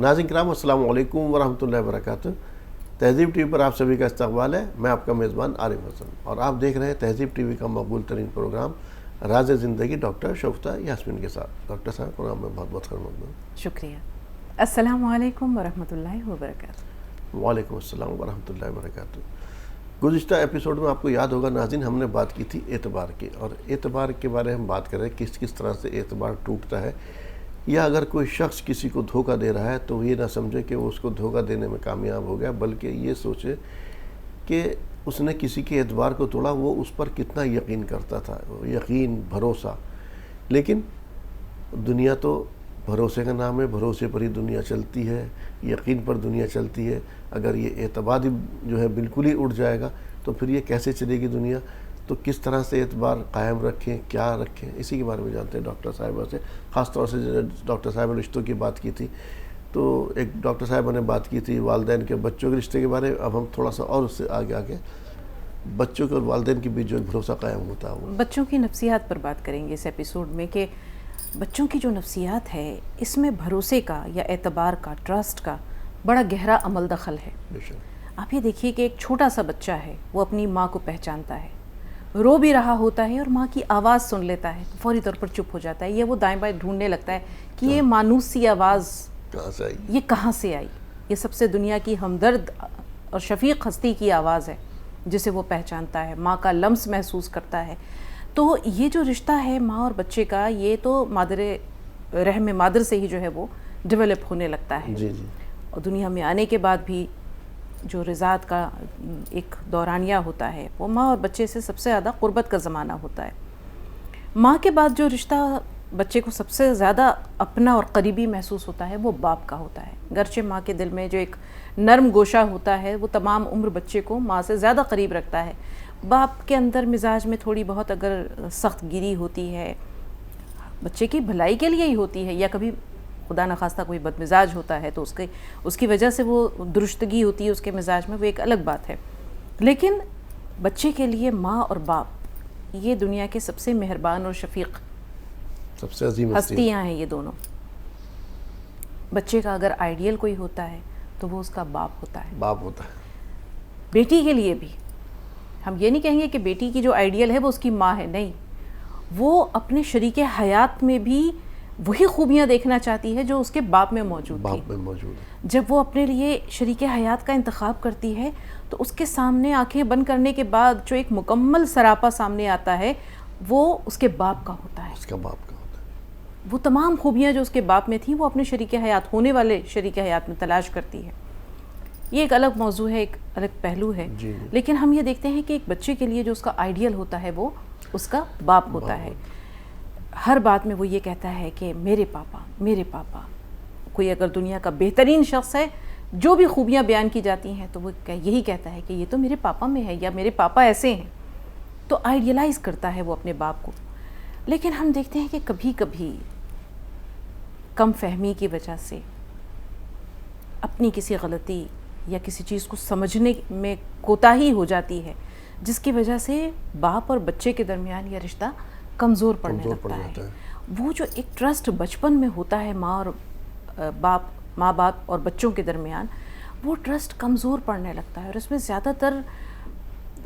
ناظرین کرام السلام علیکم ورحمۃ اللہ وبرکاتہ. تہذیب ٹی وی پر آپ سبھی کا استقبال ہے. میں آپ کا میزبان عارف حسن اور آپ دیکھ رہے ہیں تہذیب ٹی وی کا مقبول ترین پروگرام راز زندگی ڈاکٹر شگفتہ یاسمین کے ساتھ. ڈاکٹر صاحب پروگرام میں بہت بہت خدمت ہوں. شکریہ. السلام علیکم ورحمۃ اللہ وبرکاتہ. وعلیکم السلام ورحمۃ اللہ وبرکاتہ. گزشتہ ایپیسوڈ میں آپ کو یاد ہوگا ناظرین, ہم نے بات کی تھی اعتبار کی, اور اعتبار کے بارے میں ہم بات کر رہے ہیں کس طرح سے اعتبار ٹوٹتا ہے, یا اگر کوئی شخص کسی کو دھوکہ دے رہا ہے تو وہ یہ نہ سمجھے کہ وہ اس کو دھوکہ دینے میں کامیاب ہو گیا, بلکہ یہ سوچے کہ اس نے کسی کے اعتبار کو توڑا, وہ اس پر کتنا یقین کرتا تھا, یقین, بھروسہ. لیکن دنیا تو بھروسے کا نام ہے, بھروسے پر ہی دنیا چلتی ہے, یقین پر دنیا چلتی ہے. اگر یہ اعتبار جو ہے بالکل ہی اڑ جائے گا تو پھر یہ کیسے چلے گی دنیا؟ تو کس طرح سے اعتبار قائم رکھیں, کیا رکھیں, اسی کے بارے میں جانتے ہیں ڈاکٹر صاحبہ سے. خاص طور سے ڈاکٹر صاحبہ نے رشتوں کی بات کی تھی, تو ایک ڈاکٹر صاحبہ نے بات کی تھی والدین کے بچوں کے رشتے کے بارے میں. اب ہم تھوڑا سا اور اس سے آگے بچوں کے اور والدین کے بیچ جو بھروسہ قائم ہوتا ہے, وہ بچوں کی نفسیات پر بات کریں گے اس ایپیسوڈ میں, کہ بچوں کی جو نفسیات ہے اس میں بھروسے کا یا اعتبار کا, ٹرسٹ کا بڑا گہرا عمل دخل ہے. آپ یہ دیکھیے کہ ایک چھوٹا سا بچہ ہے, وہ اپنی ماں کو پہچانتا ہے, رو بھی رہا ہوتا ہے اور ماں کی آواز سن لیتا ہے, فوری طور پر چپ ہو جاتا ہے, یہ وہ دائیں بائیں ڈھونڈنے لگتا ہے کہ یہ مانوس سی آواز یہ کہاں سے آئی. یہ سب سے دنیا کی ہمدرد اور شفیق ہستی کی آواز ہے جسے وہ پہچانتا ہے, ماں کا لمس محسوس کرتا ہے. تو یہ جو رشتہ ہے ماں اور بچے کا, یہ تو مادر رحم مادر سے ہی جو ہے وہ ڈیولپ ہونے لگتا ہے. جی جی. اور دنیا میں آنے کے بعد بھی جو رضاعت کا ایک دورانیہ ہوتا ہے وہ ماں اور بچے سے سب سے زیادہ قربت کا زمانہ ہوتا ہے. ماں کے بعد جو رشتہ بچے کو سب سے زیادہ اپنا اور قریبی محسوس ہوتا ہے وہ باپ کا ہوتا ہے. گرچہ ماں کے دل میں جو ایک نرم گوشہ ہوتا ہے وہ تمام عمر بچے کو ماں سے زیادہ قریب رکھتا ہے. باپ کے اندر مزاج میں تھوڑی بہت اگر سخت گیری ہوتی ہے, بچے کی بھلائی کے لیے ہی ہوتی ہے, یا کبھی خدا نخواستہ کوئی بد مزاج ہوتا ہے تو اس کی وجہ سے وہ درستگی ہوتی ہے اس کے مزاج میں, وہ ایک الگ بات ہے. لیکن بچے کے لیے ماں اور باپ یہ دنیا کے سب سے مہربان اور شفیق سب سے عظیم ہستیاں ہیں. یہ دونوں, بچے کا اگر آئیڈیل کوئی ہوتا ہے تو وہ اس کا باپ ہوتا ہے. بیٹی کے لیے بھی ہم یہ نہیں کہیں گے کہ بیٹی کی جو آئیڈیل ہے وہ اس کی ماں ہے, نہیں, وہ اپنے شریک حیات میں بھی وہی خوبیاں دیکھنا چاہتی ہے جو اس کے باپ میں موجود تھی. جب وہ اپنے لیے شریک حیات کا انتخاب کرتی ہے تو اس کے سامنے آنکھیں بند کرنے کے بعد جو ایک مکمل سراپا سامنے آتا ہے وہ اس کے باپ کا ہوتا ہے. وہ تمام خوبیاں جو اس کے باپ میں تھیں وہ اپنے شریک حیات, ہونے والے شریک حیات میں تلاش کرتی ہے. یہ ایک الگ موضوع ہے, ایک الگ پہلو ہے. لیکن ہم یہ دیکھتے ہیں کہ ایک بچے کے لیے جو اس کا آئیڈیل ہوتا ہے وہ اس کا باپ ہوتا ہے. ہر بات میں وہ یہ کہتا ہے کہ میرے پاپا. کوئی اگر دنیا کا بہترین شخص ہے, جو بھی خوبیاں بیان کی جاتی ہیں تو وہ یہی کہتا ہے کہ یہ تو میرے پاپا میں ہے, یا میرے پاپا ایسے ہیں. تو آئیڈیلائز کرتا ہے وہ اپنے باپ کو. لیکن ہم دیکھتے ہیں کہ کبھی کبھی کم فہمی کی وجہ سے, اپنی کسی غلطی یا کسی چیز کو سمجھنے میں کوتاہی ہو جاتی ہے, جس کی وجہ سے باپ اور بچے کے درمیان یہ رشتہ کمزور پڑنے لگتا ہے. وہ جو ایک ٹرسٹ بچپن میں ہوتا ہے ماں باپ اور بچوں کے درمیان, وہ ٹرسٹ کمزور پڑنے لگتا ہے, اور اس میں زیادہ تر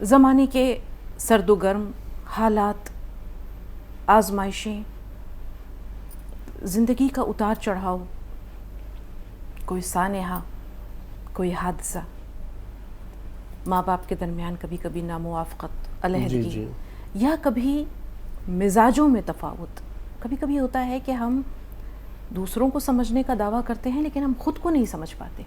زمانے کے سرد و گرم حالات, آزمائشیں, زندگی کا اتار چڑھاؤ, کوئی سانحہ, کوئی حادثہ, ماں باپ کے درمیان کبھی کبھی ناموافقت, علیحدگی, یا کبھی مزاجوں میں تفاوت. کبھی کبھی ہوتا ہے کہ ہم دوسروں کو سمجھنے کا دعویٰ کرتے ہیں لیکن ہم خود کو نہیں سمجھ پاتے.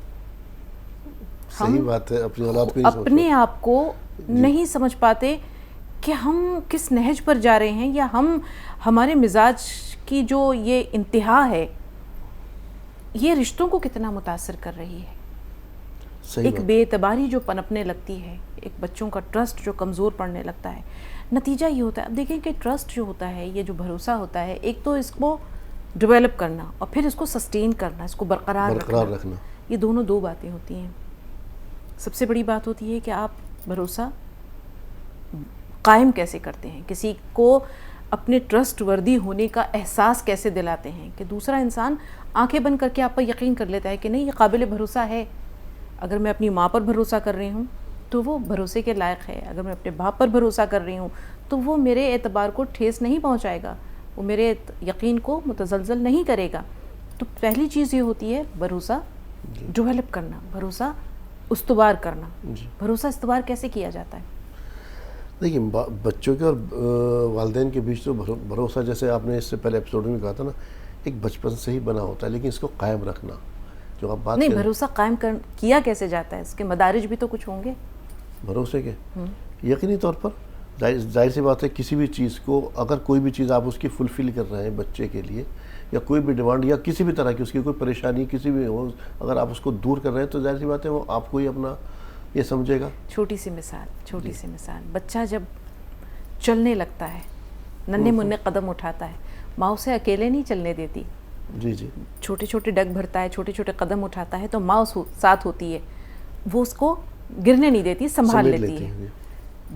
صحیح بات ہے, اپنے آپ کو نہیں سمجھ پاتے کہ ہم کس نہج پر جا رہے ہیں, یا ہمارے مزاج کی جو یہ انتہا ہے یہ رشتوں کو کتنا متاثر کر رہی ہے. ایک بے اعتباری جو پنپنے لگتی ہے, ایک بچوں کا ٹرسٹ جو کمزور پڑنے لگتا ہے, نتیجہ یہ ہوتا ہے. اب دیکھیں کہ ٹرسٹ جو ہوتا ہے, یہ جو بھروسہ ہوتا ہے, ایک تو اس کو ڈیولپ کرنا اور پھر اس کو سسٹین کرنا, اس کو برقرار رکھنا, یہ دونوں دو باتیں ہوتی ہیں. سب سے بڑی بات ہوتی ہے کہ آپ بھروسہ قائم کیسے کرتے ہیں. کسی کو اپنے ٹرسٹ وردی ہونے کا احساس کیسے دلاتے ہیں کہ دوسرا انسان آنکھیں بند کر کے آپ پر یقین کر لیتا ہے کہ نہیں یہ قابل بھروسہ ہے. اگر میں اپنی ماں پر بھروسہ کر رہی ہوں تو وہ بھروسے کے لائق ہے. اگر میں اپنے باپ پر بھروسہ کر رہی ہوں تو وہ میرے اعتبار کو ٹھیس نہیں پہنچائے گا, وہ میرے یقین کو متزلزل نہیں کرے گا. تو پہلی چیز یہ ہوتی ہے بھروسہ ڈیولپ کرنا, بھروسہ استوار کرنا. بھروسہ استوار کیسے کیا جاتا ہے؟ دیکھیے بچوں کے اور والدین کے بیچ تو بھروسہ, جیسے آپ نے اس سے پہلے ایپیسوڈ میں کہا تھا نا, ایک بچپن سے ہی بنا ہوتا ہے, لیکن اس کو قائم رکھنا جو آپ بات نہیں, بھروسہ قائم کیا کیسے جاتا ہے؟ اس کے مدارج بھی تو کچھ ہوں گے بھروسے کے. یقینی طور پر ظاہر سی بات ہے, کسی بھی چیز کو اگر کوئی بھی چیز آپ اس کی فلفل کر رہے ہیں بچے کے لیے, یا کوئی بھی ڈیمانڈ یا کسی بھی طرح کی اس کی کوئی پریشانی کسی بھی ہو, اگر آپ اس کو دور کر رہے ہیں تو ظاہر سی بات ہے وہ آپ کو ہی اپنا یہ سمجھے گا. چھوٹی سی مثال, بچہ جب چلنے لگتا ہے, ننھے منھے قدم اٹھاتا ہے, ماں اسے اکیلے نہیں چلنے دیتی. جی جی, چھوٹے چھوٹے ڈگ بھرتا ہے, چھوٹے چھوٹے قدم اٹھاتا ہے تو ماں ساتھ ہوتی ہے, وہ اس کو گرنے نہیں دیتی, سنبھال لیتی ہے.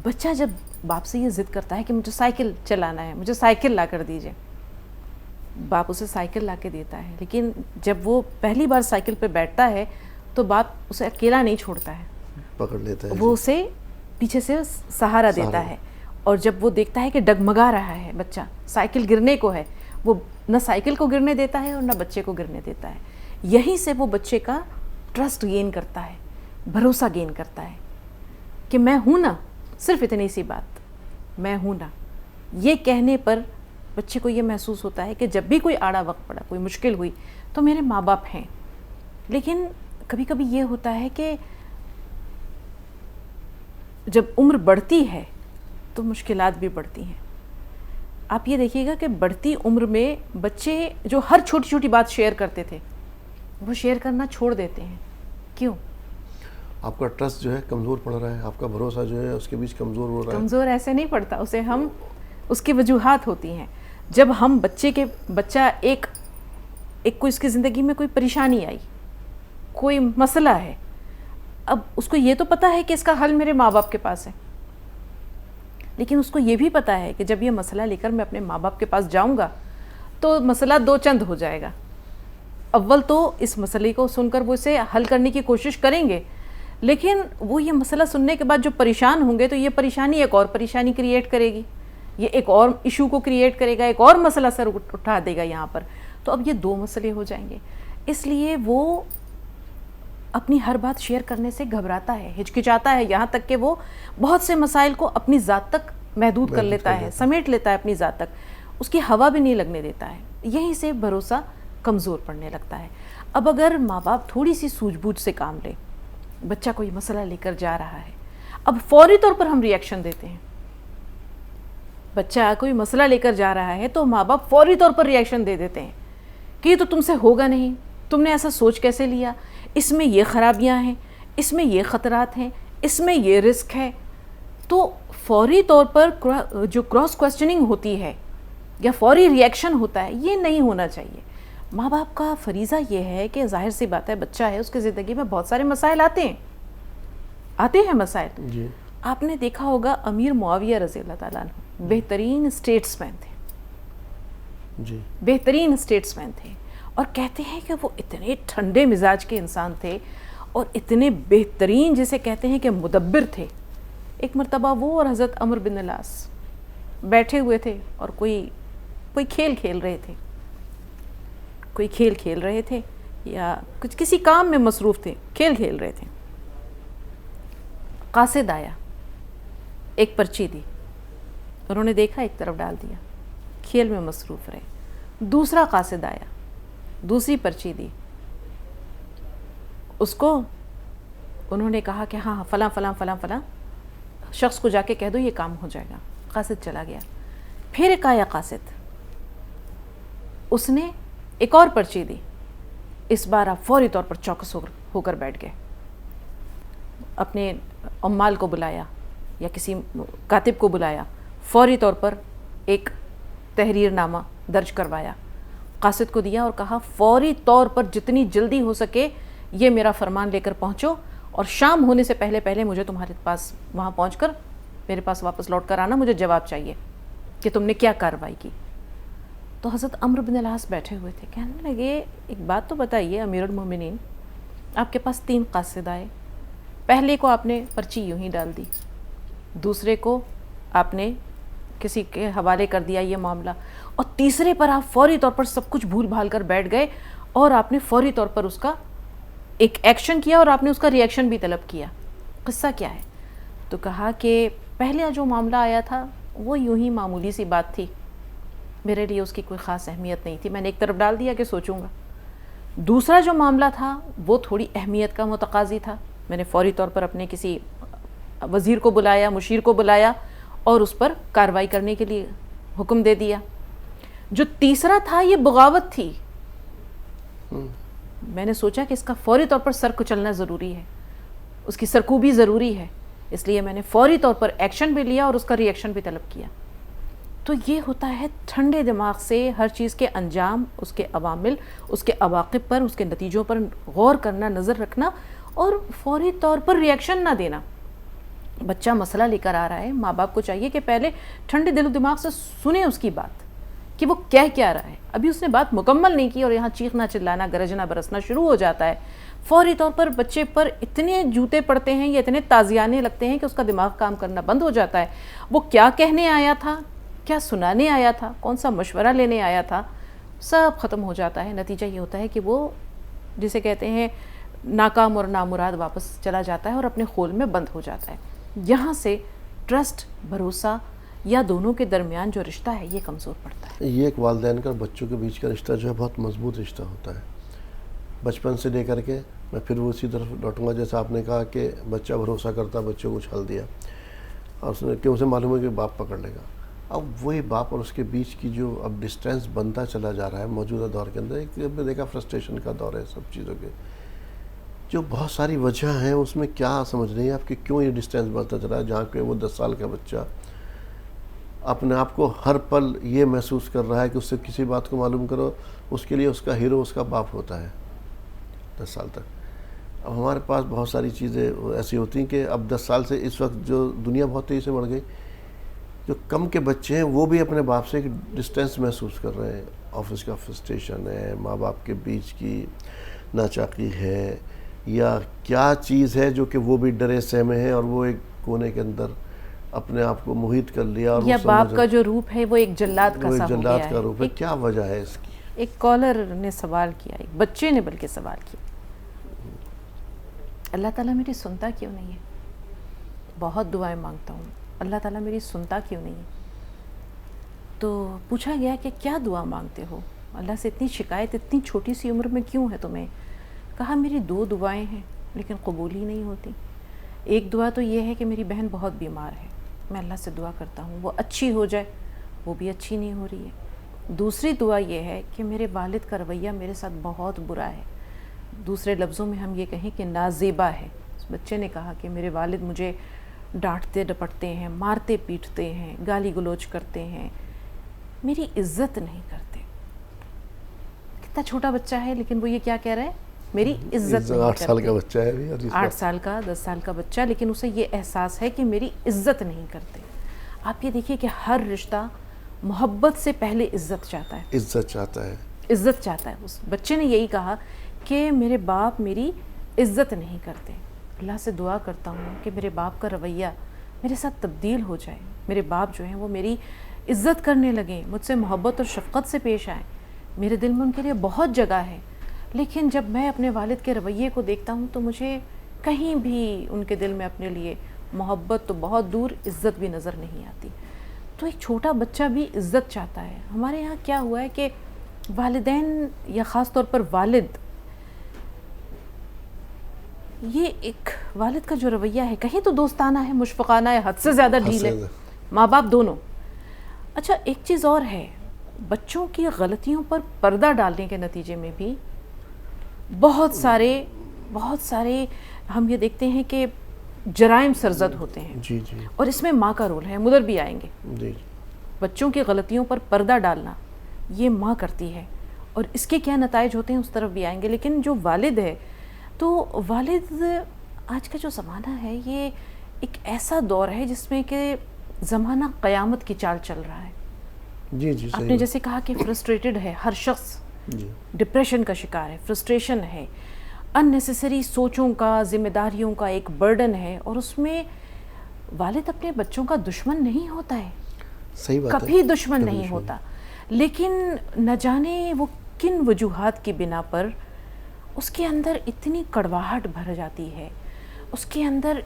بچہ جب باپ سے یہ ضد کرتا ہے کہ مجھے سائیکل چلانا ہے, مجھے سائیکل لا کر دیجیے, باپ اسے سائیکل لا کے دیتا ہے. لیکن جب وہ پہلی بار سائیکل پہ بیٹھتا ہے تو باپ اسے اکیلا نہیں چھوڑتا ہے, پکڑ لیتا ہے, وہ اسے پیچھے سے سہارا دیتا ہے. اور جب وہ دیکھتا ہے کہ ڈگمگا رہا ہے بچہ, سائیکل گرنے کو ہے, وہ نہ سائیکل کو گرنے دیتا ہے اور نہ بچے کو گرنے دیتا ہے. یہیں سے وہ بچے کا ٹرسٹ گین کرتا ہے, بھروسہ گین کرتا ہے کہ میں ہوں نا, صرف اتنی سی بات, میں ہوں نا. یہ کہنے پر بچے کو یہ محسوس ہوتا ہے کہ جب بھی کوئی آڑا وقت پڑا, کوئی مشکل ہوئی تو میرے ماں باپ ہیں. لیکن کبھی کبھی یہ ہوتا ہے کہ جب عمر بڑھتی ہے تو مشکلات بھی بڑھتی ہیں. آپ یہ دیکھیے گا کہ بڑھتی عمر میں بچے جو ہر چھوٹی چھوٹی بات شیئر کرتے تھے وہ شیئر کرنا چھوڑ دیتے ہیں. کیوں؟ آپ کا ٹرسٹ جو ہے کمزور پڑ رہا ہے, آپ کا بھروسہ جو ہے اس کے بیچ کمزور ہو رہا ہے. کمزور ایسے نہیں پڑتا, اسے ہم اس کی وجوہات ہوتی ہیں. جب ہم بچہ ایک کوئی اس کی زندگی میں کوئی پریشانی آئی, کوئی مسئلہ ہے, اب اس کو یہ تو پتہ ہے کہ اس کا حل میرے ماں باپ کے پاس ہے, لیکن اس کو یہ بھی پتہ ہے کہ جب یہ مسئلہ لے کر میں اپنے ماں باپ کے پاس جاؤں گا تو مسئلہ دو چند ہو جائے گا. اول تو اس مسئلے کو سن کر وہ اسے حل کرنے کی کوشش کریں گے, لیکن وہ یہ مسئلہ سننے کے بعد جو پریشان ہوں گے تو یہ پریشانی ایک اور پریشانی کریٹ کرے گی, یہ ایک اور ایشو کو کریٹ کرے گا, ایک اور مسئلہ سر اٹھا دے گا یہاں پر. تو اب یہ دو مسئلے ہو جائیں گے. اس لیے وہ اپنی ہر بات شیئر کرنے سے گھبراتا ہے, ہچکچاتا ہے, یہاں تک کہ وہ بہت سے مسائل کو اپنی ذات تک محدود کر لیتا ہے, سمیٹ لیتا ہے اپنی ذات تک, اس کی ہوا بھی نہیں لگنے دیتا ہے. یہیں سے بھروسہ کمزور پڑنے لگتا ہے. اب اگر ماں باپ تھوڑی سی سوجھ بوجھ سے کام لے, بچہ کوئی مسئلہ لے کر جا رہا ہے, اب فوری طور پر ہم ریئیکشن دیتے ہیں. بچہ کوئی مسئلہ لے کر جا رہا ہے تو ماں باپ فوری طور پر ریئیکشن دے دیتے ہیں کہ یہ تو تم سے ہوگا نہیں, تم نے ایسا سوچ کیسے لیا, اس میں یہ خرابیاں ہیں, اس میں یہ خطرات ہیں, اس میں یہ رسک ہے. تو فوری طور پر جو کراس کوسچننگ ہوتی ہے یا فوری ریئیکشن ہوتا ہے, یہ نہیں ہونا چاہیے. ماں باپ کا فریضہ یہ ہے کہ ظاہر سی بات ہے بچہ ہے, اس کی زندگی میں بہت سارے مسائل آتے ہیں مسائل. جی, آپ نے دیکھا ہوگا امیر معاویہ رضی اللہ تعالیٰ عنہ بہترین اسٹیٹس مین تھے, جی, بہترین اسٹیٹس مین تھے, اور کہتے ہیں کہ وہ اتنے ٹھنڈے مزاج کے انسان تھے اور اتنے بہترین جسے کہتے ہیں کہ مدبر تھے. ایک مرتبہ وہ اور حضرت عمر بن العاص بیٹھے ہوئے تھے اور کوئی کھیل کھیل رہے تھے یا کسی کام میں مصروف تھے, کھیل کھیل رہے تھے. قاصد آیا, ایک پرچی دی, انہوں نے دیکھا, ایک طرف ڈال دیا, کھیل میں مصروف رہے. دوسرا قاصد آیا, دوسری پرچی دی, اس کو انہوں نے کہا کہ ہاں فلاں فلاں فلاں فلاں شخص کو جا کے کہہ دو یہ کام ہو جائے گا. قاصد چلا گیا. پھر ایک آیا قاصد, اس نے ایک اور پرچی دی. اس بار آپ فوری طور پر چوکس ہو کر بیٹھ گئے, اپنے عمال کو بلایا یا کسی کاتب کو بلایا, فوری طور پر ایک تحریر نامہ درج کروایا, قاصد کو دیا اور کہا فوری طور پر جتنی جلدی ہو سکے یہ میرا فرمان لے کر پہنچو, اور شام ہونے سے پہلے مجھے تمہارے پاس وہاں پہنچ کر میرے پاس واپس لوٹ کر آنا, مجھے جواب چاہیے. کہ تم نے کیا کارروائی کی. تو حضرت عمرو بن العاص بیٹھے ہوئے تھے, کہنے لگے ایک بات تو بتائیے امیر المومنین, آپ کے پاس 3 قاصد آئے, پہلے کو آپ نے پرچی یوں ہی ڈال دی, دوسرے کو آپ نے کسی کے حوالے کر دیا یہ معاملہ, اور تیسرے پر آپ فوری طور پر سب کچھ بھول بھال کر بیٹھ گئے اور آپ نے فوری طور پر اس کا ایک ایکشن کیا اور آپ نے اس کا ری ایکشن بھی طلب کیا. قصہ کیا ہے؟ تو کہا کہ پہلے جو معاملہ آیا تھا وہ یوں ہی معمولی سی بات تھی, میرے لیے اس کی کوئی خاص اہمیت نہیں تھی, میں نے ایک طرف ڈال دیا کہ سوچوں گا. دوسرا جو معاملہ تھا وہ تھوڑی اہمیت کا متقاضی تھا, میں نے فوری طور پر اپنے کسی وزیر کو بلایا, مشیر کو بلایا اور اس پر کارروائی کرنے کے لیے حکم دے دیا. جو تیسرا تھا یہ بغاوت تھی, میں نے سوچا کہ اس کا فوری طور پر سر کچلنا ضروری ہے, اس کی سرکوبی ضروری ہے, اس لیے میں نے فوری طور پر ایکشن بھی لیا اور اس کا ری ایکشن بھی طلب کیا. تو یہ ہوتا ہے ٹھنڈے دماغ سے ہر چیز کے انجام, اس کے عوامل, اس کے عواقب پر, اس کے نتیجوں پر غور کرنا, نظر رکھنا اور فوری طور پر ری ایکشن نہ دینا. بچہ مسئلہ لے کر آ رہا ہے, ماں باپ کو چاہیے کہ پہلے ٹھنڈے دل و دماغ سے سنیں اس کی بات کہ وہ کہہ کیا رہا ہے. ابھی اس نے بات مکمل نہیں کی اور یہاں چیخنا چلانا, گرجنا برسنا شروع ہو جاتا ہے. فوری طور پر بچے پر اتنے جوتے پڑتے ہیں یا اتنے تازیانے لگتے ہیں کہ اس کا دماغ کام کرنا بند ہو جاتا ہے. وہ کیا کہنے آیا تھا, کیا سنانے آیا تھا, کون سا مشورہ لینے آیا تھا, سب ختم ہو جاتا ہے. نتیجہ یہ ہوتا ہے کہ وہ جسے کہتے ہیں ناکام اور نامراد واپس چلا جاتا ہے اور اپنے خول میں بند ہو جاتا ہے. یہاں سے ٹرسٹ, بھروسہ یا دونوں کے درمیان جو رشتہ ہے یہ کمزور پڑتا ہے. یہ ایک والدین کا اور بچوں کے بیچ کا رشتہ جو ہے بہت مضبوط رشتہ ہوتا ہے, بچپن سے لے کر کے. میں پھر وہ اسی طرف لوٹوں گا جیسا آپ نے کہا کہ بچہ بھروسہ کرتا, بچوں کو چھل دیا اور اس نے کہ اسے معلوم ہے کہ باپ پکڑ لے گا. اب وہی باپ اور اس کے بیچ کی جو اب ڈسٹینس بنتا چلا جا رہا ہے موجودہ دور کے اندر, ایک ہم نے دیکھا فرسٹریشن کا دور ہے سب چیزوں کے, جو بہت ساری وجہ ہیں. اس میں کیا سمجھ رہی ہیں آپ کہ کیوں یہ ڈسٹینس بڑھتا چلا ہے, جہاں پہ وہ 10 سال کا بچہ اپنے آپ کو ہر پل یہ محسوس کر رہا ہے کہ اس سے کسی بات کو معلوم کرو, اس کے لیے اس کا ہیرو اس کا باپ ہوتا ہے 10 سال تک. اب ہمارے پاس بہت ساری چیزیں ایسی ہوتی ہیں کہ اب 10 سال سے اس وقت جو دنیا بہت تیزی سے بڑھ گئی, جو کم کے بچے ہیں وہ بھی اپنے باپ سے ایک ڈسٹینس محسوس کر رہے ہیں. آفس کا فرسٹریشن ہے, ماں باپ کے بیچ کی ناچاقی ہے, یا کیا چیز ہے جو کہ وہ بھی ڈرے سہمے ہیں اور وہ ایک کونے کے اندر اپنے آپ کو محیط کر لیا. اور یا باپ کا جو روپ ہے وہ ایک جلاد کا سا ہو گیا ہے. جلاد کا روپ ہے. کیا وجہ ہے اس کی؟ ایک کالر نے سوال کیا, ایک بچے نے بلکہ سوال کیا, اللہ تعالیٰ میری سنتا کیوں نہیں ہے؟ بہت دعائیں مانگتا ہوں, اللہ تعالیٰ میری سنتا کیوں نہیں ہے؟ تو پوچھا گیا کہ کیا دعا مانگتے ہو, اللہ سے اتنی شکایت اتنی چھوٹی سی عمر میں کیوں ہے تمہیں؟ کہا میری 2 دعائیں ہیں لیکن قبول ہی نہیں ہوتی. ایک دعا تو یہ ہے کہ میری بہن بہت بیمار ہے, میں اللہ سے دعا کرتا ہوں وہ اچھی ہو جائے, وہ بھی اچھی نہیں ہو رہی ہے. دوسری دعا یہ ہے کہ میرے والد کا رویہ میرے ساتھ بہت برا ہے, دوسرے لفظوں میں ہم یہ کہیں کہ نازیبا ہے. اس بچے نے کہا کہ میرے والد مجھے ڈانٹتے ڈپٹتے ہیں, مارتے پیٹتے ہیں, گالی گلوچ کرتے ہیں, میری عزت نہیں کرتے. کتنا چھوٹا بچہ ہے لیکن وہ یہ کیا کہہ رہا ہے, میری عزت نہیں کرتے. 8 سال کا بچہ ہے, 8 سال کا 10 سال کا بچہ, لیکن اسے یہ احساس ہے کہ میری عزت نہیں کرتے. آپ یہ دیکھیے کہ ہر رشتہ محبت سے پہلے عزت چاہتا ہے, عزت چاہتا ہے, عزت چاہتا ہے. اس بچے نے یہی کہا کہ میرے باپ میری عزت نہیں کرتے. اللہ سے دعا کرتا ہوں کہ میرے باپ کا رویہ میرے ساتھ تبدیل ہو جائے, میرے باپ جو ہیں وہ میری عزت کرنے لگیں, مجھ سے محبت اور شفقت سے پیش آئیں. میرے دل میں ان کے لیے بہت جگہ ہے, لیکن جب میں اپنے والد کے رویے کو دیکھتا ہوں تو مجھے کہیں بھی ان کے دل میں اپنے لیے محبت تو بہت دور, عزت بھی نظر نہیں آتی. تو ایک چھوٹا بچہ بھی عزت چاہتا ہے. ہمارے یہاں کیا ہوا ہے کہ والدین یا خاص طور پر والد, یہ ایک والد کا جو رویہ ہے کہیں تو دوستانہ ہے, مشفقانہ ہے, حد سے زیادہ ڈھیل ہے, ماں باپ دونوں. اچھا ایک چیز اور ہے, بچوں کی غلطیوں پر پردہ ڈالنے کے نتیجے میں بھی بہت سارے ہم یہ دیکھتے ہیں کہ جرائم سرزد ہوتے ہیں. جی جی. اور اس میں ماں کا رول ہے, مدر بھی آئیں گے. جی. بچوں کی غلطیوں پر پردہ ڈالنا یہ ماں کرتی ہے, اور اس کے کیا نتائج ہوتے ہیں اس طرف بھی آئیں گے. لیکن جو والد ہے, تو والد آج کا جو زمانہ ہے یہ ایک ایسا دور ہے جس میں کہ زمانہ قیامت کی چال چل رہا ہے. جی جی آپ نے جیسے کہا کہ فرسٹریٹڈ ہے ہر شخص, ڈپریشن کا شکار ہے, فرسٹریشن ہے, ان نیسیسری سوچوں کا, ذمہ داریوں کا ایک برڈن ہے, اور اس میں والد اپنے بچوں کا دشمن نہیں ہوتا ہے, صحیح بات ہے, کبھی دشمن نہیں ہوتا, لیکن نہ جانے وہ کن وجوہات کی بنا پر اس کے اندر اتنی کڑواہٹ بھر جاتی ہے, اس کے اندر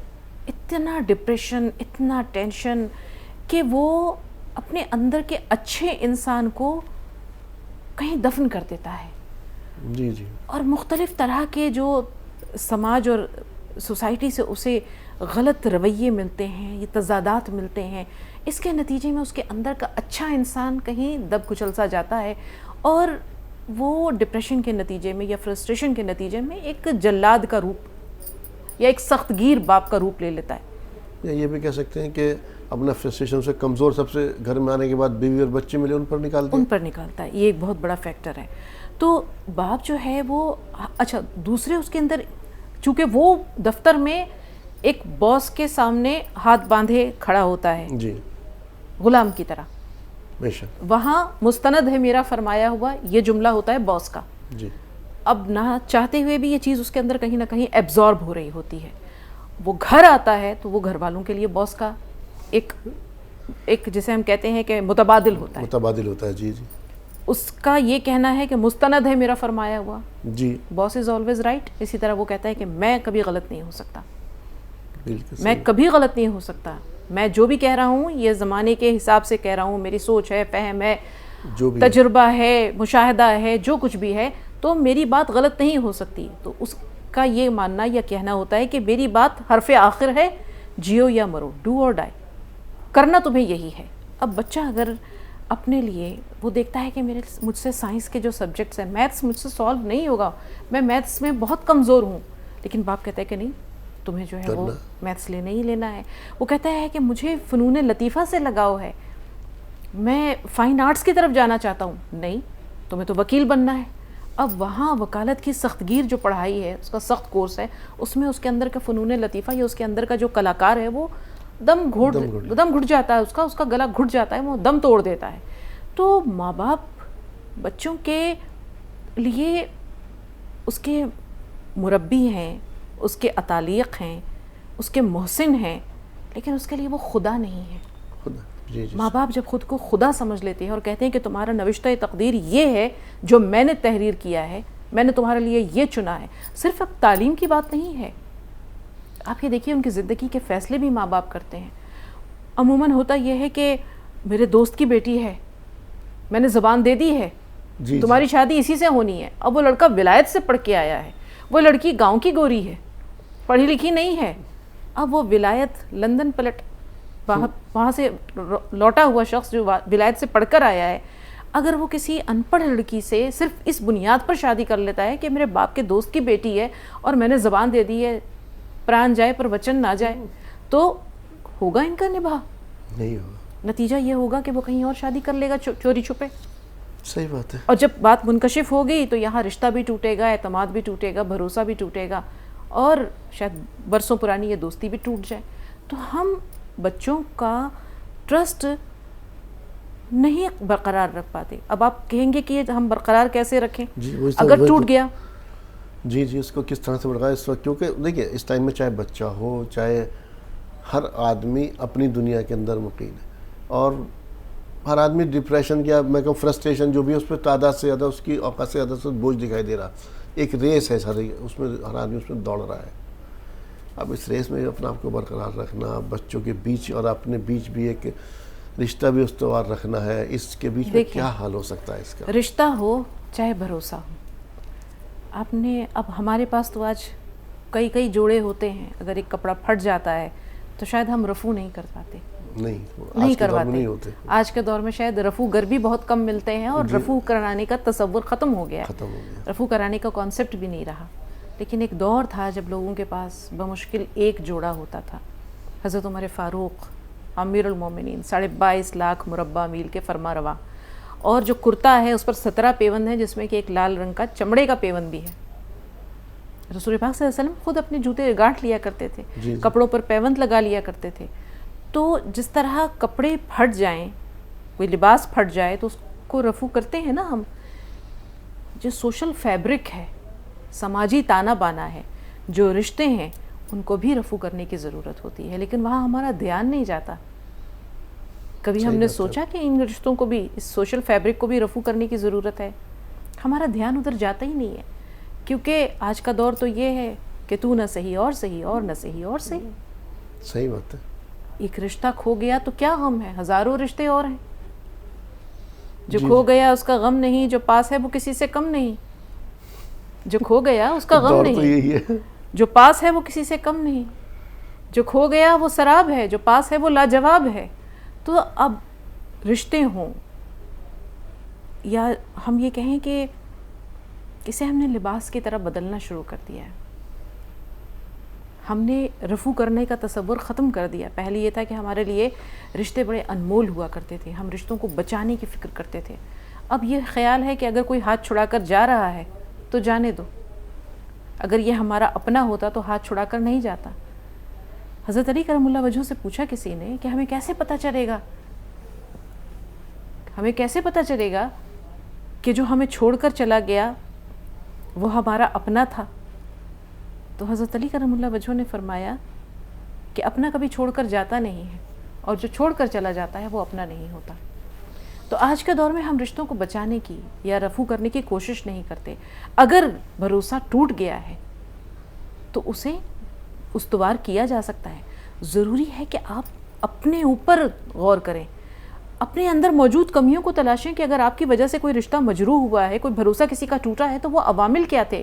اتنا ڈپریشن, اتنا ٹینشن کہ وہ اپنے اندر کے اچھے انسان کو کہیں دفن کر دیتا ہے. جی جی. اور مختلف طرح کے جو سماج اور سوسائٹی سے اسے غلط رویے ملتے ہیں, یہ تضادات ملتے ہیں, اس کے نتیجے میں اس کے اندر کا اچھا انسان کہیں دب کچل سا جاتا ہے, اور وہ ڈپریشن کے نتیجے میں یا فرسٹریشن کے نتیجے میں ایک جلاد کا روپ یا ایک سخت گیر باپ کا روپ لے لیتا ہے. یا یہ بھی کہہ سکتے ہیں کہ اپنا فرسٹریشن سے کمزور سب سے گھر میں آنے کے بعد بیوی اور بچے ملے ان پر نکالتا ہے. یہ ایک بہت بڑا فیکٹر ہے. تو باپ جو ہے وہ اچھا دوسرے اس کے اندر, چونکہ وہ دفتر میں ایک باس کے سامنے ہاتھ باندھے کھڑا ہوتا ہے جی غلام کی طرح, بے شک, وہاں مستند ہے میرا فرمایا ہوا, یہ جملہ ہوتا ہے باس کا. جی. اب نہ چاہتے ہوئے بھی یہ چیز اس کے اندر کہیں نہ کہیں ایبزارب ہو رہی ہوتی ہے. وہ گھر آتا ہے تو وہ گھر والوں کے لیے باس کا ایک جسے ہم کہتے ہیں کہ متبادل ہوتا ہے. جی جی. اس کا یہ کہنا ہے کہ مستند ہے میرا فرمایا ہوا, جی, باس از آلویز رائٹ. اسی طرح وہ کہتا ہے کہ میں کبھی غلط نہیں ہو سکتا, بالکل میں کبھی غلط نہیں ہو سکتا, میں جو بھی کہہ رہا ہوں یہ زمانے کے حساب سے کہہ رہا ہوں, میری سوچ ہے, فہم ہے, تجربہ ہے, مشاہدہ ہے, جو کچھ بھی ہے, تو میری بات غلط نہیں ہو سکتی. تو اس کا یہ ماننا یا کہنا ہوتا ہے کہ میری بات حرف آخر ہے, جیو یا مرو, ڈو اور ڈائی, کرنا تمہیں یہی ہے. اب بچہ اگر اپنے لیے وہ دیکھتا ہے کہ مجھ سے سائنس کے جو سبجیکٹس ہیں, میتھس مجھ سے سالو نہیں ہوگا, میں میتھس میں بہت کمزور ہوں, لیکن باپ کہتا ہے کہ نہیں, تمہیں جو ہے وہ میتھس لینا ہی لینا ہے. وہ کہتا ہے کہ مجھے فنون لطیفہ سے لگاؤ ہے, میں فائن آرٹس کی طرف جانا چاہتا ہوں, نہیں, تمہیں تو وکیل بننا ہے. اب وہاں وکالت کی سخت گیر جو پڑھائی ہے, اس کا سخت کورس ہے, اس میں اس کے اندر کا فنون لطیفہ یا اس کے اندر کا جو کلاکار ہے وہ دم گھٹ جاتا ہے, اس کا گلا گھٹ جاتا ہے, وہ دم توڑ دیتا ہے. تو ماں باپ بچوں کے لیے اس کے مربی ہیں, اس کے اتالیق ہیں, اس کے محسن ہیں, لیکن اس کے لیے وہ خدا نہیں ہے. ماں باپ جب خود کو خدا سمجھ لیتے ہیں اور کہتے ہیں کہ تمہارا نوشتہ تقدیر یہ ہے جو میں نے تحریر کیا ہے, میں نے تمہارے لیے یہ چنا ہے. صرف اب تعلیم کی بات نہیں ہے, آپ یہ دیکھیے ان کی زندگی کے فیصلے بھی ماں باپ کرتے ہیں. عموماً ہوتا یہ ہے کہ میرے دوست کی بیٹی ہے, میں نے زبان دے دی ہے, تمہاری شادی اسی سے ہونی ہے. اب وہ لڑکا ولایت سے پڑھ کے آیا ہے, وہ لڑکی گاؤں کی گوری ہے, پڑھی لکھی نہیں ہے. اب وہ ولایت لندن پلٹ وہاں سے لوٹا ہوا شخص جو ولایت سے پڑھ کر آیا ہے, اگر وہ کسی ان پڑھ لڑکی سے صرف اس بنیاد پر شادی کر لیتا ہے کہ میرے باپ کے دوست کی بیٹی ہے اور میں نے زبان دے دی ہے, پران جائے پر وچن نہ جائے, تو ہوگا ان کا نبھا؟ نہیں ہوگا. نتیجہ یہ ہوگا کہ وہ کہیں اور شادی کر لے گا چوری چھپے. صحیح بات ہے. اور جب بات منکشف ہو گئی تو یہاں رشتہ بھی ٹوٹے گا, اعتماد بھی ٹوٹے گا, بھروسہ بھی ٹوٹے گا, اور شاید برسوں پرانی یہ دوستی بھی ٹوٹ جائے. تو ہم بچوں کا ٹرسٹ نہیں برقرار رکھ پاتے. اب آپ کہیں گے کہ ہم برقرار کیسے رکھیں اگر ٹوٹ گیا؟ جی جی, اس کو کس طرح سے برقرار اس وقت, کیونکہ دیکھیے اس ٹائم میں چاہے بچہ ہو, چاہے ہر آدمی اپنی دنیا کے اندر مقیم ہے, اور ہر آدمی ڈپریشن یا میں کہوں فرسٹریشن جو بھی ہے اس پہ تعداد سے زیادہ, اس کی اوقات سے زیادہ بوجھ دکھائی دے رہا. ایک ریس ہے ساری, اس میں ہر آدمی اس میں دوڑ رہا ہے. اب اس ریس میں اپنا آپ کو برقرار رکھنا, بچوں کے بیچ اور اپنے بیچ بھی ایک رشتہ بھی استوار رکھنا ہے, اس کے بیچ میں کیا حل ہو سکتا ہے اس کا؟ رشتہ ہو چاہے بھروسہ ہو. آپ نے اب ہمارے پاس تو آج کئی جوڑے ہوتے ہیں, اگر ایک کپڑا پھٹ جاتا ہے تو شاید ہم رفو نہیں کر پاتے, نہیں کرواتے. آج کے دور میں شاید رفو گر بھی بہت کم ملتے ہیں, اور رفو کرانے کا تصور ختم ہو گیا, رفو کرانے کا کانسیپٹ بھی نہیں رہا. لیکن ایک دور تھا جب لوگوں کے پاس بمشکل ایک جوڑا ہوتا تھا. حضرت عمر فاروق امیر المومنین 22.5 لاکھ مربع میل کے فرما روا, اور جو کرتا ہے اس پر 17 پیوند ہیں, جس میں کہ ایک لال رنگ کا چمڑے کا پیوند بھی ہے. رسول پاک صلی اللہ علیہ وسلم خود اپنے جوتے گانٹھ لیا کرتے تھے, کپڑوں پر پیوند لگا لیا کرتے تھے. تو جس طرح کپڑے پھٹ جائیں کوئی لباس پھٹ جائے تو اس کو رفو کرتے ہیں نا ہم. جو سوشل فیبرک ہے, سماجی تانا بانا ہے, جو رشتے ہیں, ان کو بھی رفو کرنے کی ضرورت ہوتی ہے, لیکن وہاں ہمارا دھیان نہیں جاتا. کبھی ہم نے سوچا کہ ان رشتوں کو بھی, اس سوشل فیبرک کو بھی رفو کرنے کی ضرورت ہے؟ ہمارا دھیان ادھر جاتا ہی نہیں ہے, کیونکہ آج کا دور تو یہ ہے کہ تو نہ صحیح اور صحیح, اور نہ صحیح اور صحیح. صحیح بات ہے. ایک رشتہ کھو گیا تو کیا غم ہے, ہزاروں رشتے اور ہیں. جو کھو گیا اس کا غم نہیں, جو پاس ہے وہ کسی سے کم نہیں. جو کھو گیا اس کا غم نہیں, جو پاس ہے وہ کسی سے کم نہیں. جو کھو گیا وہ سراب ہے, جو پاس ہے وہ لاجواب ہے. تو اب رشتے ہوں یا ہم یہ کہیں کہ اسے ہم نے لباس کی طرح بدلنا شروع کر دیا ہے. ہم نے رفو کرنے کا تصور ختم کر دیا. پہلے یہ تھا کہ ہمارے لیے رشتے بڑے انمول ہوا کرتے تھے, ہم رشتوں کو بچانے کی فکر کرتے تھے. اب یہ خیال ہے کہ اگر کوئی ہاتھ چھڑا کر جا رہا ہے تو جانے دو. اگر یہ ہمارا اپنا ہوتا تو ہاتھ چھڑا کر نہیں جاتا. حضرت علی کرم اللہ وجہہ سے پوچھا کسی نے کہ ہمیں کیسے پتہ چلے گا, ہمیں کیسے پتہ چلے گا کہ جو ہمیں چھوڑ کر چلا گیا وہ ہمارا اپنا تھا؟ تو حضرت علی کرم اللہ وجہہ نے فرمایا کہ اپنا کبھی چھوڑ کر جاتا نہیں ہے, اور جو چھوڑ کر چلا جاتا ہے وہ اپنا نہیں ہوتا. تو آج کے دور میں ہم رشتوں کو بچانے کی یا رفو کرنے کی کوشش نہیں کرتے. اگر بھروسہ ٹوٹ گیا ہے تو اسے استوار کیا جا سکتا ہے. ضروری ہے کہ آپ اپنے اوپر غور کریں, اپنے اندر موجود کمیوں کو تلاشیں کہ اگر آپ کی وجہ سے کوئی رشتہ مجروح ہوا ہے, کوئی بھروسہ کسی کا ٹوٹا ہے, تو وہ عوامل کیا تھے.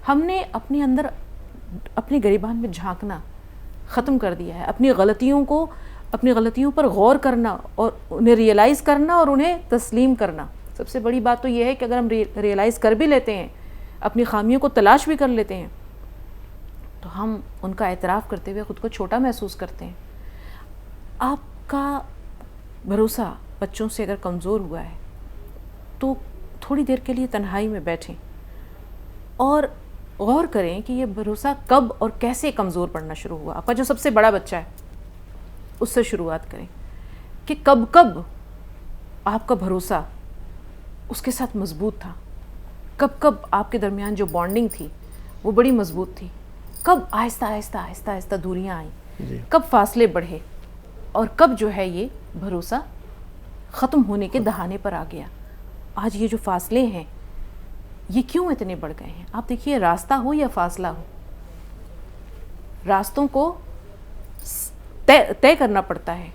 ہم نے اپنے اندر اپنی گریبان میں جھانکنا ختم کر دیا ہے. اپنی غلطیوں پر غور کرنا اور انہیں ریئلائز کرنا اور انہیں تسلیم کرنا. سب سے بڑی بات تو یہ ہے کہ اگر ہم ریئلائز کر بھی لیتے ہیں, اپنی خامیوں کو تلاش بھی کر لیتے ہیں, تو ہم ان کا اعتراف کرتے ہوئے خود کو چھوٹا محسوس کرتے ہیں. آپ کا بھروسہ بچوں سے اگر کمزور ہوا ہے تو تھوڑی دیر کے لیے تنہائی میں بیٹھیں اور غور کریں کہ یہ بھروسہ کب اور کیسے کمزور پڑنا شروع ہوا. آپ کا جو سب سے بڑا بچہ ہے اس سے شروعات کریں کہ کب آپ کا بھروسہ اس کے ساتھ مضبوط تھا, کب آپ کے درمیان جو بانڈنگ تھی وہ بڑی مضبوط تھی, کب آہستہ آہستہ دوریاں آئیں, کب فاصلے بڑھے, اور کب جو ہے یہ بھروسہ ختم ہونے کے دہانے پر آ گیا. آج یہ جو فاصلے ہیں یہ کیوں اتنے بڑھ گئے ہیں؟ آپ دیکھیے, راستہ ہو یا فاصلہ ہو, راستوں کو طے کرنا پڑتا ہے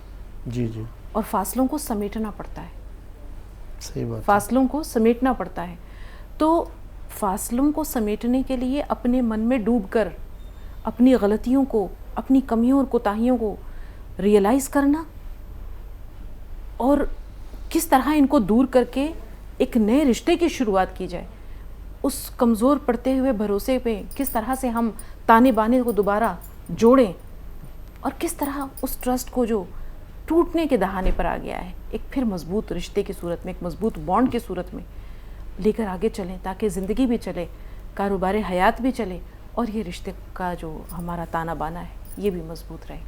جی, اور فاصلوں کو سمیٹنا پڑتا ہے. صحیح بات. فاصلوں کو سمیٹنا پڑتا ہے. تو فاصلوں کو سمیٹنے کے لیے اپنے من میں ڈوب کر اپنی غلطیوں کو, اپنی کمیوں اور کوتاہیوں کو ریئلائز کرنا, اور کس طرح ان کو دور کر کے ایک نئے رشتے کی شروعات کی جائے. اس کمزور پڑتے ہوئے بھروسے پہ کس طرح سے ہم تانے بانے کو دوبارہ جوڑیں, اور کس طرح اس ٹرسٹ کو جو ٹوٹنے کے دہانے پر آ گیا ہے ایک پھر مضبوط رشتے کی صورت میں, ایک مضبوط بانڈ کی صورت میں لے کر آگے چلیں, تاکہ زندگی بھی چلے, کاروبار حیات بھی چلے, اور یہ رشتے کا جو ہمارا تانا بانا ہے یہ بھی مضبوط رہے.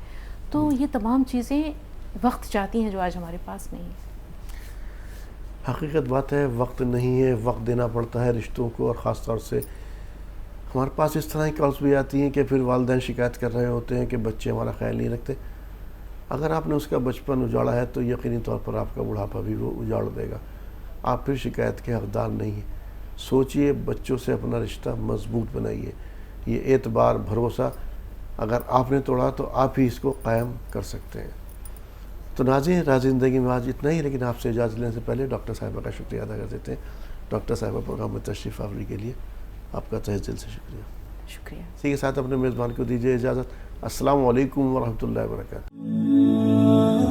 تو یہ تمام چیزیں وقت چاہتی ہیں جو آج ہمارے پاس نہیں ہے. حقیقت بات ہے, وقت نہیں ہے, وقت دینا پڑتا ہے رشتوں کو. اور خاص طور سے ہمارے پاس اس طرح کی کالس بھی آتی ہیں کہ پھر والدین شکایت کر رہے ہوتے ہیں کہ بچے ہمارا خیال نہیں رکھتے. اگر آپ نے اس کا بچپن اجاڑا ہے تو یقینی طور پر آپ کا بڑھاپا بھی وہ اجاڑ دے گا. آپ پھر شکایت کے حقدار نہیں ہیں. سوچئے, بچوں سے اپنا رشتہ مضبوط بنائیے. یہ اعتبار, بھروسہ اگر آپ نے توڑا تو آپ ہی اس کو قائم کر سکتے ہیں. تو ناظرین, راز زندگی میں آج اتنا ہی, لیکن آپ سے اجازت لینے سے پہلے ڈاکٹر صاحبہ کا شکریہ ادا کر دیتے ہیں. ڈاکٹر صاحبہ پروگرام میں تشریف آوری کے لیے آپ کا تہہ دل سے شکریہ. اسی کے ساتھ اپنے میزبان کو دیجیے اجازت. السلام علیکم ورحمۃ اللہ وبرکاتہ.